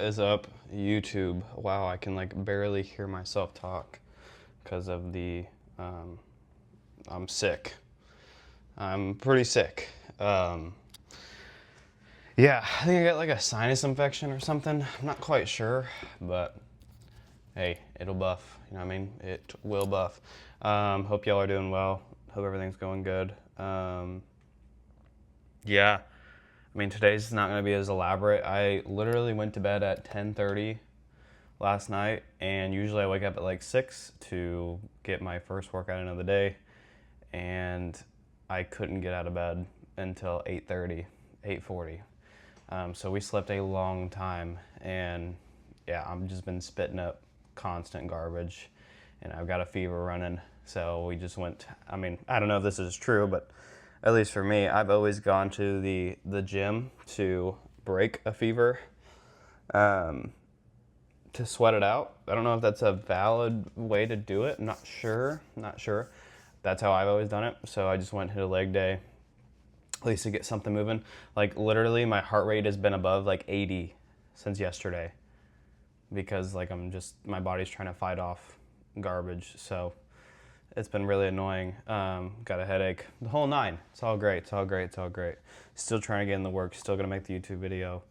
Is up, YouTube? Wow, I can like barely hear myself talk because of the I'm sick. I'm pretty sick. Yeah, I think I got like a sinus infection or something. I'm not quite sure, but hey, it'll buff. You know what I mean? It will buff. Hope y'all are doing well. Hope everything's going good. Yeah, I mean today's not gonna be as elaborate. I literally went to bed at 10:30 last night, and usually I wake up at like 6 to get my first workout in of the day, and I couldn't get out of bed until 8:30, 8:40. So we slept a long time, and yeah, I've just been spitting up constant garbage, and I've got a fever running. So we just went. I mean, I don't know if this is true, but at least for me, I've always gone to the gym to break a fever. To sweat it out. I don't know if that's a valid way to do it. I'm not sure. Not sure. That's how I've always done it. So I just went and hit a leg day, at least to get something moving. Like literally, my heart rate has been above like 80 since yesterday, because like my body's trying to fight off garbage. So it's been really annoying. Got a headache, the whole nine. It's all great. It's all great. It's all great. Still trying to get in the work. Still gonna make the YouTube video.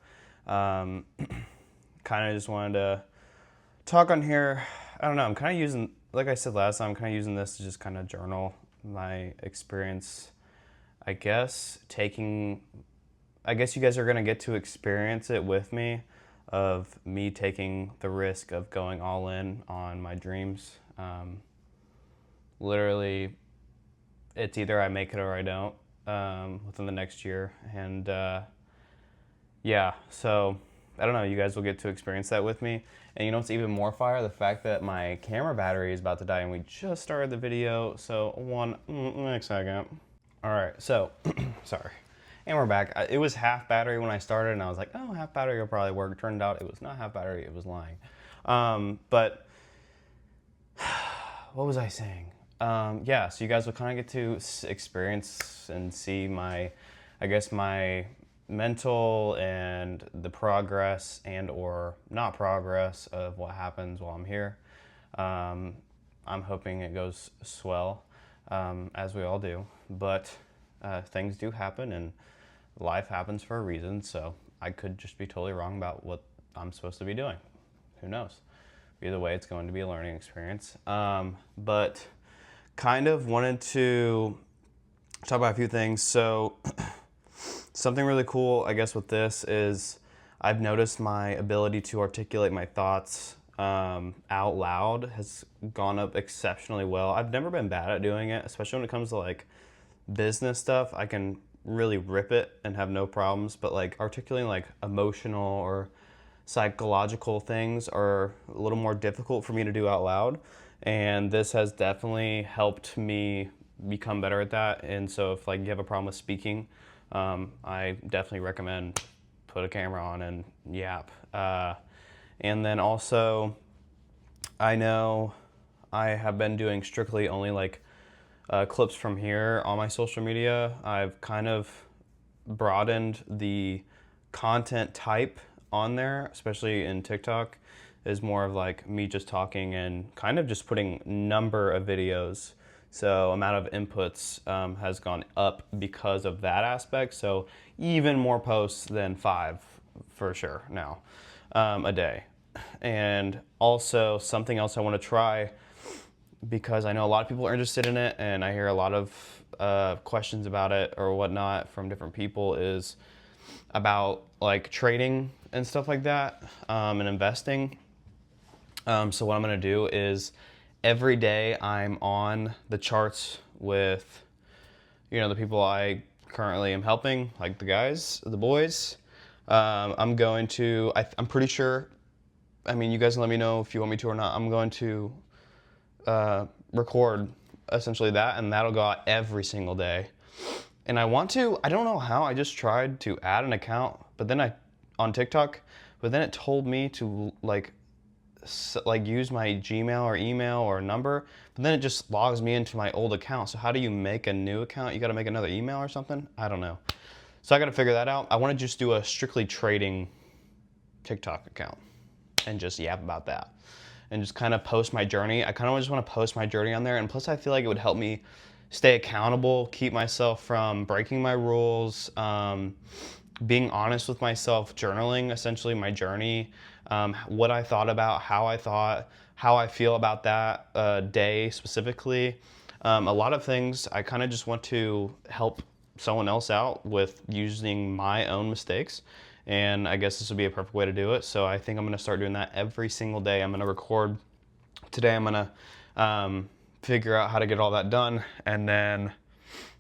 Kind of just wanted to talk on here. I don't know. I'm kind of using, like I said last time, I'm kind of using this to just kind of journal my experience. I guess you guys are going to get to experience it with me, of me taking the risk of going all in on my dreams. Literally, it's either I make it or I don't within the next year. And yeah, so I don't know, you guys will get to experience that with me. And you know what's even more fire? The fact that my camera battery is about to die, and we just started the video. So next second. All right, so, sorry. And we're back. It was half battery when I started, and I was like, oh, half battery will probably work. Turned out it was not half battery, it was lying. But what was I saying? Yeah, so you guys will kind of get to experience and see my mental and the progress and or not progress of what happens while I'm here. I'm hoping it goes swell, as we all do, but things do happen, and life happens for a reason, so I could just be totally wrong about what I'm supposed to be doing. Who knows? Either way, it's going to be a learning experience. But kind of wanted to talk about a few things. So something really cool, I guess, with this is I've noticed my ability to articulate my thoughts out loud has gone up exceptionally well. I've never been bad at doing it, especially when it comes to like business stuff. I can really rip it and have no problems, but like articulating like emotional or psychological things are a little more difficult for me to do out loud. And this has definitely helped me become better at that. And so if like you have a problem with speaking, I definitely recommend put a camera on and yap. And then also, I know I have been doing strictly only like clips from here on my social media. I've kind of broadened the content type on there, especially in TikTok, is more of like me just talking and kind of just putting number of videos. So amount of inputs has gone up because of that aspect. So even more posts than 5 for sure now a day. And also something else I want to try, because I know a lot of people are interested in it, and I hear a lot of questions about it or whatnot from different people, is about like trading and stuff like that, and investing. So what I'm going to do is every day I'm on the charts with, the people I currently am helping, like the boys. I'm going to, I'm pretty sure, I mean, you guys can let me know if you want me to or not. I'm going to record essentially that, and that'll go out every single day. And I don't know how, I just tried to add an account, but then on TikTok, but then it told me to like use my Gmail or email or number, but then it just logs me into my old account. So how do you make a new account? You got to make another email or something? I don't know. So I got to figure that out. I want to just do a strictly trading TikTok account and just yap about that and just kind of post my journey. I kind of just want to post my journey on there. And plus I feel like it would help me stay accountable, keep myself from breaking my rules, being honest with myself, journaling essentially my journey, what I thought about, how I feel about that day specifically. A lot of things. I kind of just want to help someone else out with using my own mistakes. And I guess this would be a perfect way to do it. So I think I'm going to start doing that every single day. I'm going to record today. I'm going to figure out how to get all that done. And then,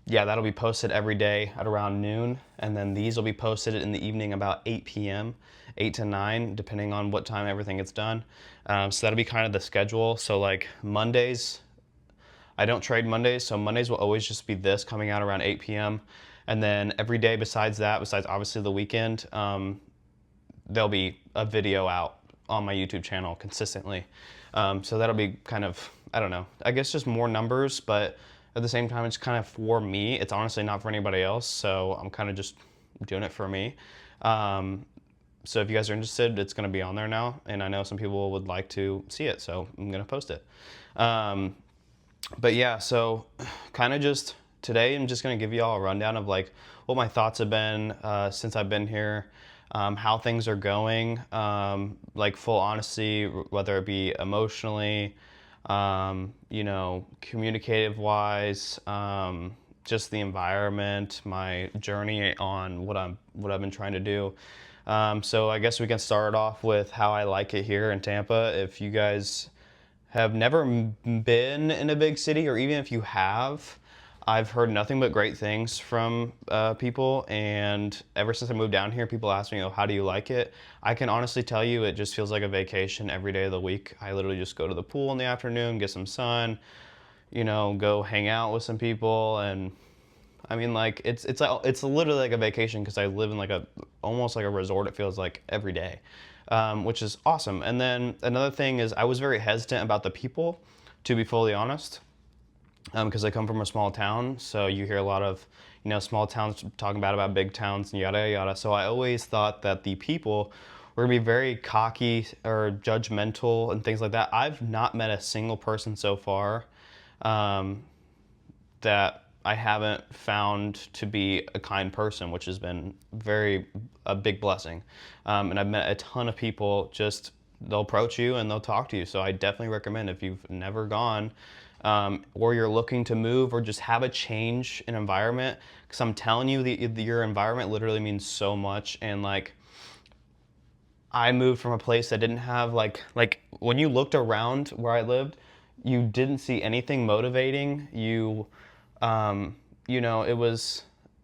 yeah, that'll be posted every day at around noon. And then these will be posted in the evening about 8 p.m., 8 to 9, depending on what time everything gets done. So that'll be kind of the schedule. So like Mondays, I don't trade Mondays. So Mondays will always just be this coming out around 8 p.m. And then every day besides that, besides obviously the weekend, there'll be a video out on my YouTube channel consistently. So that'll be kind of, I don't know, I guess just more numbers, but at the same time, it's kind of for me. It's honestly not for anybody else. So I'm kind of just doing it for me. So if you guys are interested, it's going to be on there now. And I know some people would like to see it, so I'm going to post it. But yeah, so kind of just today, I'm just going to give you all a rundown of like what my thoughts have been since I've been here, how things are going, like full honesty, whether it be emotionally, you know, communicative wise, just the environment, my journey on what I've been trying to do. So I guess we can start off with how I like it here in Tampa. If you guys have never been in a big city, or even if you have, I've heard nothing but great things from people. And ever since I moved down here, people ask me, oh, how do you like it? I can honestly tell you it just feels like a vacation every day of the week. I literally just go to the pool in the afternoon, get some sun, you know, go hang out with some people. And I mean, like, it's literally like a vacation because I live in like almost like a resort, it feels like, every day. Which is awesome. And then another thing is I was very hesitant about the people, to be fully honest, because I come from a small town. So you hear a lot of, you know, small towns talking bad about big towns and yada, yada. So I always thought that the people were going to be very cocky or judgmental and things like that. I've not met a single person so far that I haven't found to be a kind person, which has been a big blessing. And I've met a ton of people, just they'll approach you and they'll talk to you. So I definitely recommend, if you've never gone, or you're looking to move or just have a change in environment, because I'm telling you, your environment literally means so much. And like, I moved from a place that didn't have like when you looked around where I lived, you didn't see anything motivating. You know, it was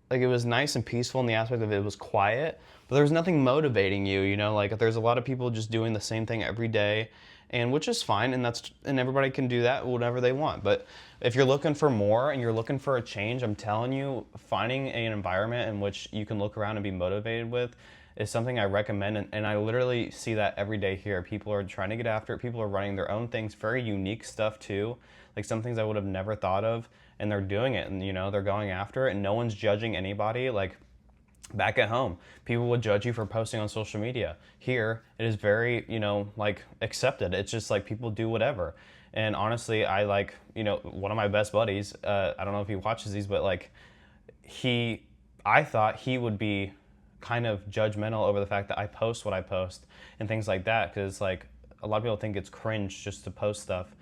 nice and peaceful in the aspect of it was quiet, but there was nothing motivating you, you know, like there's a lot of people just doing the same thing every day, and which is fine, and everybody can do that whenever they want. But if you're looking for more and you're looking for a change, I'm telling you, finding an environment in which you can look around and be motivated with is something I recommend. And I literally see that every day here. People are trying to get after it. People are running their own things, very unique stuff too, like some things I would have never thought of, and they're doing it, and you know, they're going after it, and no one's judging anybody. Like back at home, people would judge you for posting on social media. Here, it is very, you know, like accepted. It's just like people do whatever. And honestly, I like, you know, one of my best buddies, I don't know if he watches these, but like I thought he would be kind of judgmental over the fact that I post what I post and things like that, because like a lot of people think it's cringe just to post stuff.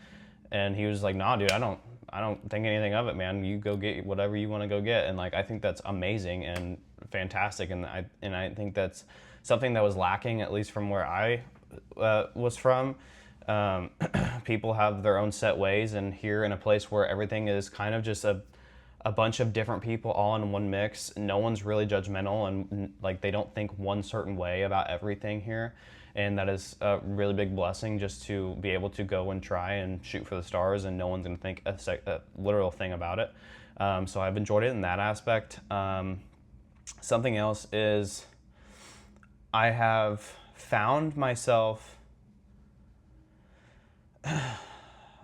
And he was like, nah, dude, I don't think anything of it, man. You go get whatever you want to go get. And like, I think that's amazing and fantastic. And I think that's something that was lacking, at least from where I was from. People have their own set ways, and here in a place where everything is kind of just a bunch of different people all in one mix, no one's really judgmental, and like they don't think one certain way about everything here. And that is a really big blessing, just to be able to go and try and shoot for the stars, and no one's going to think a literal thing about it. So I've enjoyed it in that aspect. Something else is I have found myself I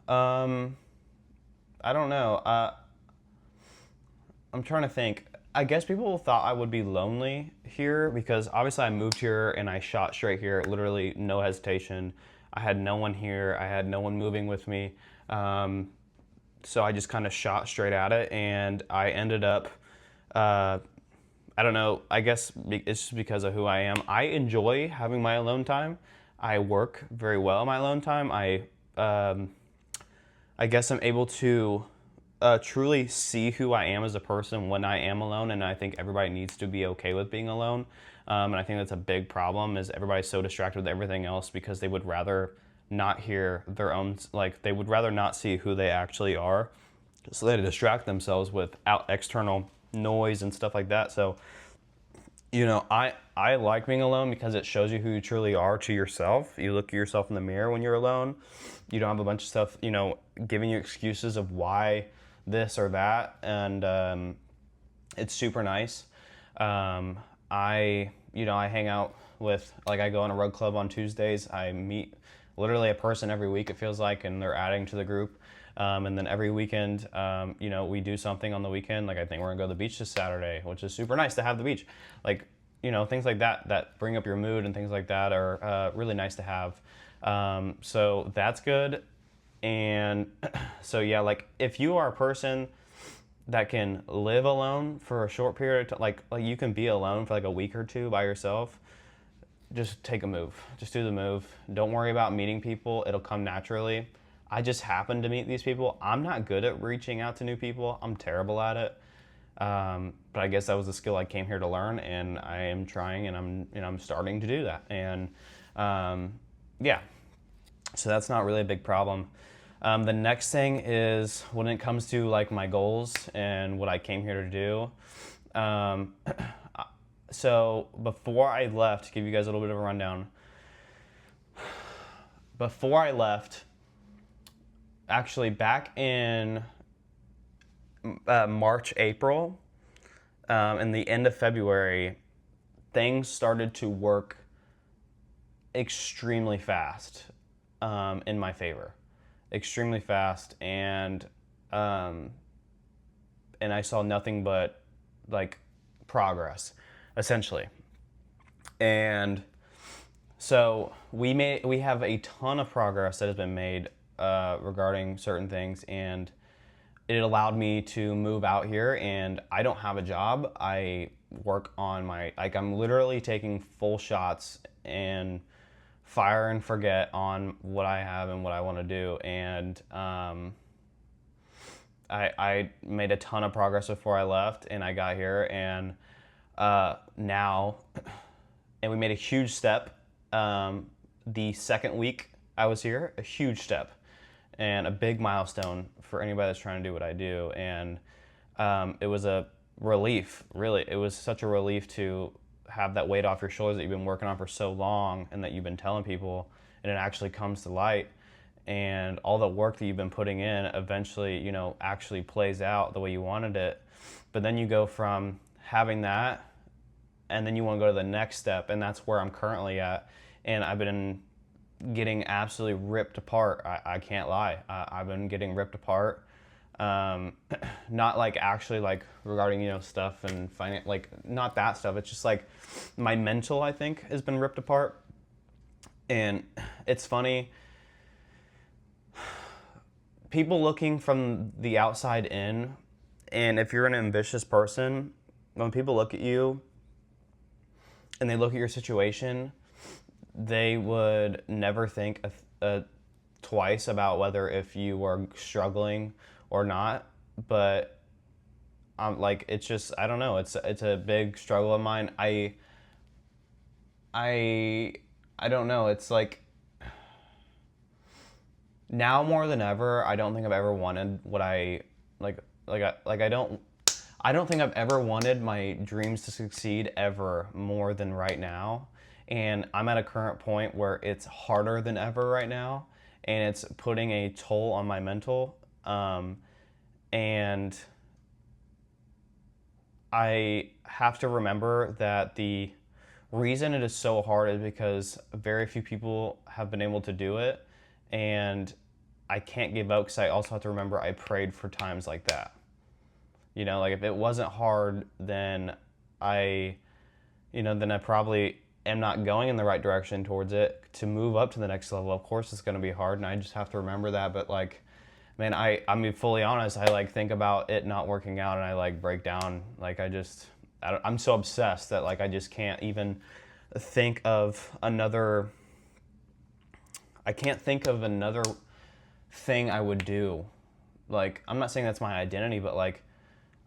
don't know. I'm trying to think. I guess people thought I would be lonely here because obviously I moved here and I shot straight here, literally no hesitation. I had no one here. I had no one moving with me. So I just kind of shot straight at it, and I ended up, I don't know, I guess it's just because of who I am. I enjoy having my alone time. I work very well in my alone time. I guess I'm able to truly see who I am as a person when I am alone, and I think everybody needs to be okay with being alone. And I think that's a big problem, is everybody's so distracted with everything else because they would rather not hear their own, like they would rather not see who they actually are, so they distract themselves with external noise and stuff like that. So, you know, I like being alone because it shows you who you truly are to yourself. You look at yourself in the mirror when you're alone. You don't have a bunch of stuff, you know, giving you excuses of why this or that, and it's super nice. I hang out with, like, I go in a rug club on Tuesdays. I meet literally a person every week, it feels like, and they're adding to the group. And then every weekend, we do something on the weekend. Like, I think we're gonna go to the beach this Saturday, which is super nice to have the beach. Like, things like that bring up your mood and things like that are really nice to have. So that's good. And so, yeah, like, if you are a person that can live alone for a short period of time, like you can be alone for like a week or two by yourself, just take a move. Just do the move. Don't worry about meeting people. It'll come naturally. I just happened to meet these people. I'm not good at reaching out to new people. I'm terrible at it. But I guess that was a skill I came here to learn, and I am trying, and I'm starting to do that. And yeah, so that's not really a big problem. The next thing is when it comes to like my goals and what I came here to do. So before I left, to give you guys a little bit of a rundown, before I left, actually back in March, April, and the end of February, things started to work extremely fast in my favor. Extremely fast, and I saw nothing but like progress, essentially. And so we have a ton of progress that has been made regarding certain things, and it allowed me to move out here. And I don't have a job. I work on I'm literally taking full shots and fire and forget on what I have and what I want to do. And I made a ton of progress before I left, and I got here, and now, and we made a huge step. The second week I was here, a huge step and a big milestone for anybody that's trying to do what I do. And it was a relief, really. It was such a relief to have that weight off your shoulders that you've been working on for so long, and that you've been telling people, and it actually comes to light, and all the work that you've been putting in eventually, actually plays out the way you wanted it. But then you go from having that, and then you want to go to the next step, and that's where I'm currently at. And I've been getting absolutely ripped apart. I can't lie. I've been getting ripped apart. Not like actually like regarding, stuff and finance, like not that stuff. It's just like my mental, I think, has been ripped apart. And it's funny, people looking from the outside in, and if you're an ambitious person, when people look at you and they look at your situation, they would never think twice about whether if you were struggling or not. But it's just, I don't know, it's a big struggle of mine. I don't know, it's like now more than ever, I don't think I've ever wanted what I I don't think I've ever wanted my dreams to succeed ever more than right now. And I'm at a current point where it's harder than ever right now, and it's putting a toll on my mental. And I have to remember that the reason it is so hard is because very few people have been able to do it. And I can't give up, because I also have to remember I prayed for times like that. You know, like if it wasn't hard, then I, then I probably am not going in the right direction towards it to move up to the next level. Of course, it's going to be hard, and I just have to remember that. But like, man, I mean, fully honest, I like think about it not working out, and I like break down. Like I'm so obsessed that like I just can't even think of another. I can't think of another thing I would do. Like, I'm not saying that's my identity, but like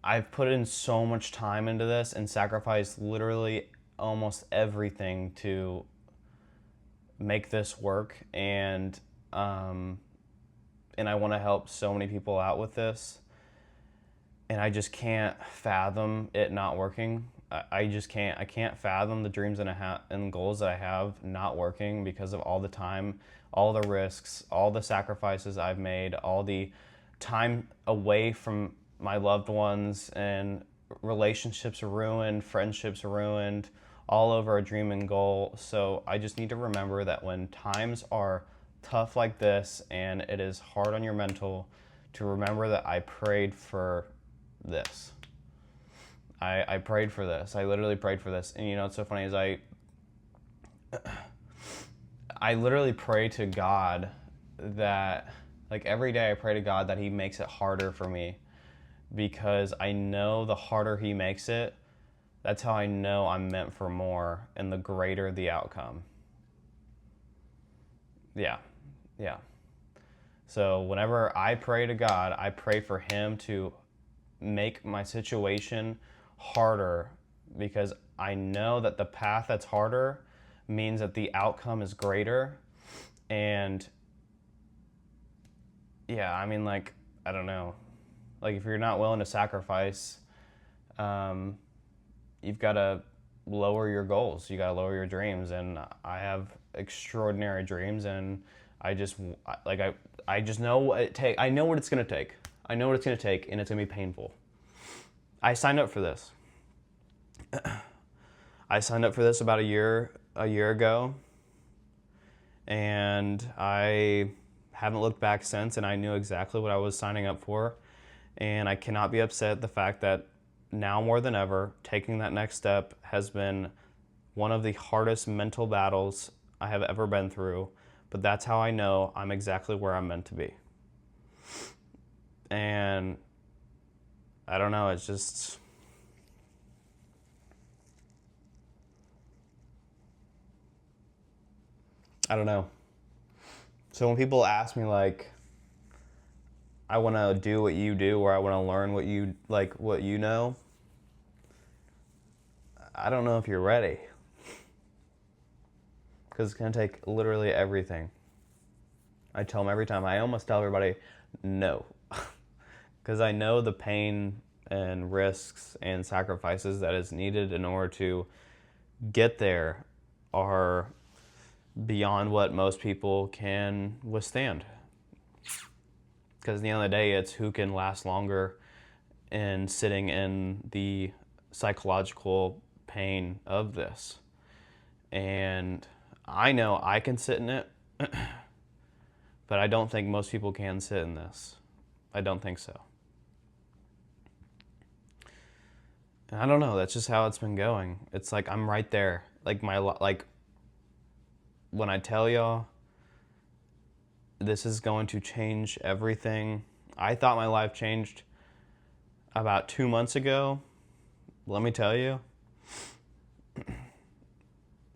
I've put in so much time into this and sacrificed literally almost everything to make this work, and I want to help so many people out with this, and I just can't fathom it not working. I just can't. I can't fathom the dreams and goals that I have not working because of all the time, all the risks, all the sacrifices I've made, all the time away from my loved ones, and relationships are ruined, friendships are ruined, all over a dream and goal. So I just need to remember that when times are tough like this and it is hard on your mental, to remember that I prayed for this. I prayed for this. I literally prayed for this. And what's so funny is I literally pray to God that, like, every day I pray to God that He makes it harder for me, because I know the harder He makes it, that's how I know I'm meant for more, and the greater the outcome. Yeah. So whenever I pray to God, I pray for Him to make my situation harder, because I know that the path that's harder means that the outcome is greater. And yeah, I mean, like, I don't know. Like, if you're not willing to sacrifice, you've got to lower your goals. You got to lower your dreams. And I have extraordinary dreams, and I just know what it take. I know what it's going to take. I know what it's going to take, and it's going to be painful. I signed up for this. I signed up for this about a year ago, and I haven't looked back since, and I knew exactly what I was signing up for, and I cannot be upset at the fact that now more than ever, taking that next step has been one of the hardest mental battles I have ever been through, but that's how I know I'm exactly where I'm meant to be. And I don't know, it's just, I don't know. So when people ask me, like, I want to do what you do, or I want to learn what you know, I don't know if you're ready. Because it's going to take literally everything. I tell them every time. I almost tell everybody no. Because I know the pain and risks and sacrifices that is needed in order to get there are beyond what most people can withstand. Because at the end of the day, it's who can last longer in sitting in the psychological pain of this. And I know I can sit in it, but I don't think most people can sit in this. I don't think so. And I don't know, that's just how it's been going. It's like I'm right there. Like when I tell y'all this is going to change everything. I thought my life changed about 2 months ago. Let me tell you,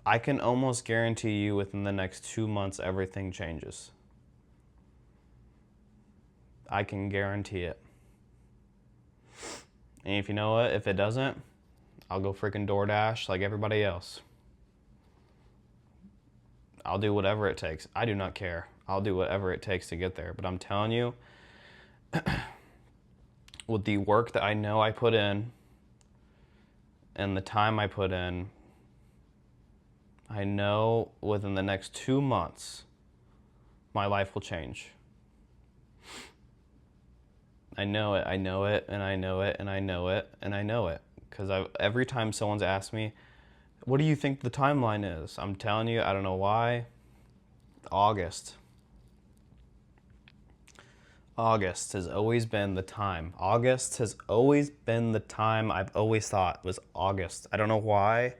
I can almost guarantee you within the next 2 months everything changes. I can guarantee it. And if you know what, if it doesn't, I'll go freaking DoorDash like everybody else. I'll do whatever it takes. I do not care. I'll do whatever it takes to get there. But I'm telling you, with the work that I know I put in and the time I put in, I know within the next 2 months, my life will change. I know it, and I know it, and I know it, and I know it. Because every time someone's asked me, what do you think the timeline is? I'm telling you, I don't know why. August. August has always been the time. August has always been the time I've always thought was August. I don't know why.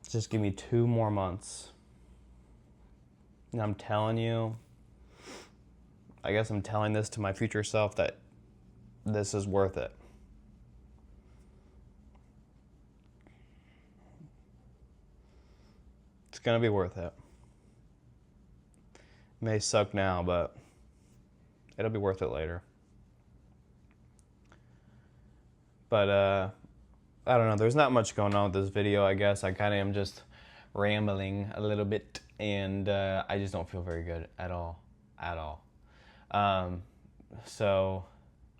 Just give me 2 more months. And I'm telling you, I guess I'm telling this to my future self that this is worth it. It's gonna be worth it. It may suck now, but it'll be worth it later. But I don't know, there's not much going on with this video, I guess. I kind of am just rambling a little bit, and I just don't feel very good at all. So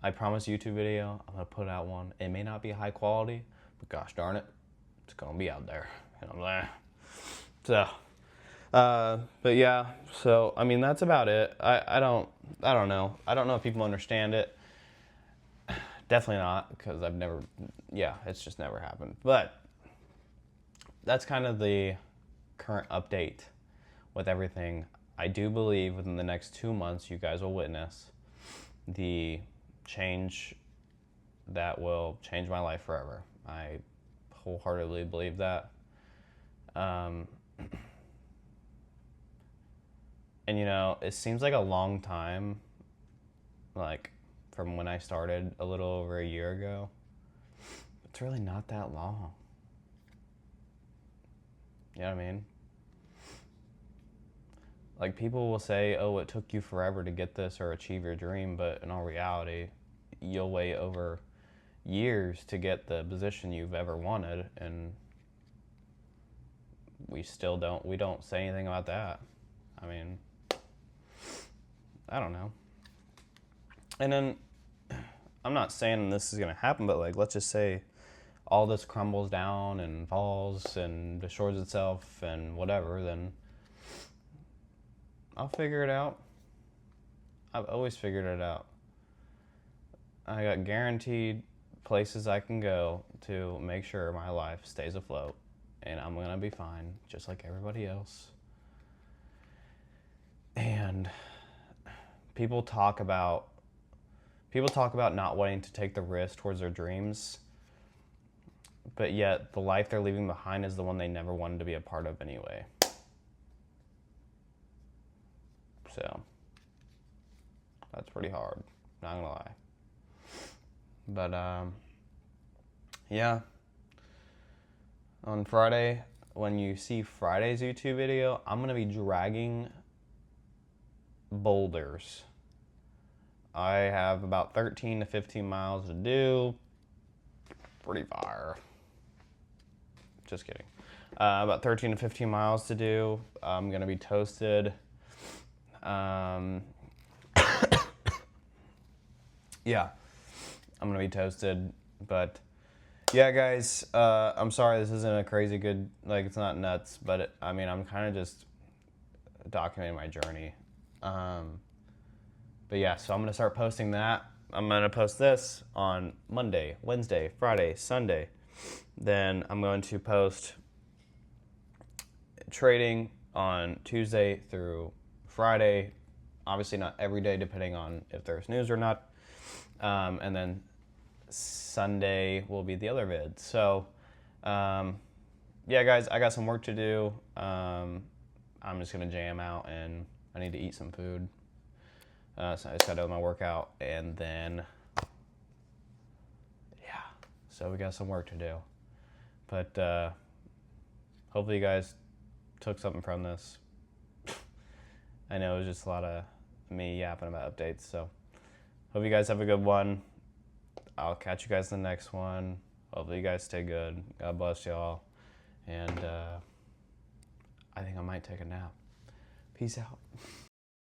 I promised a YouTube video. I'm gonna put out one. It may not be high quality, but gosh darn it, it's gonna be out there. You know what I'm saying? So, but yeah. So I mean, that's about it. I don't know. I don't know if people understand it. Definitely not, because I've never. Yeah, it's just never happened. But that's kind of the current update with everything. I do believe within the next 2 months, you guys will witness the change that will change my life forever. I wholeheartedly believe that. And you know, it seems like a long time, like from when I started a little over a year ago. It's really not that long. You know what I mean? Like, people will say, oh, it took you forever to get this or achieve your dream, but in all reality, you'll wait over years to get the position you've ever wanted, and we don't say anything about that. I mean, I don't know. And then, I'm not saying this is gonna happen, but like, let's just say all this crumbles down and falls and destroys itself and whatever, then I'll figure it out. I've always figured it out. I got guaranteed places I can go to make sure my life stays afloat, and I'm gonna be fine, just like everybody else. And people talk about not wanting to take the risk towards their dreams, but yet the life they're leaving behind is the one they never wanted to be a part of anyway. So that's pretty hard, not gonna lie. But yeah, on Friday, when you see Friday's YouTube video, I'm gonna be dragging boulders. I have about 13 to 15 miles to do. Pretty far. Just kidding. About 13 to 15 miles to do. I'm gonna be toasted. Yeah, I'm gonna be toasted. But yeah, guys, I'm sorry this isn't a crazy good, like, it's not nuts, but I mean, I'm kind of just documenting my journey. But yeah, so I'm gonna start posting that. I'm gonna post this on Monday, Wednesday, Friday, Sunday. Then I'm going to post trading on Tuesday through Friday. Obviously not every day, depending on if there's news or not. And then Sunday will be the other vid. So yeah, guys, I got some work to do. I'm just gonna jam out, and I need to eat some food. So I just got to do my workout, and then yeah, so we got some work to do. But hopefully you guys took something from this. I know it was just a lot of me yapping about updates, so hope you guys have a good one. I'll catch you guys in the next one. Hopefully you guys stay good. God bless y'all. And I think I might take a nap. Peace out.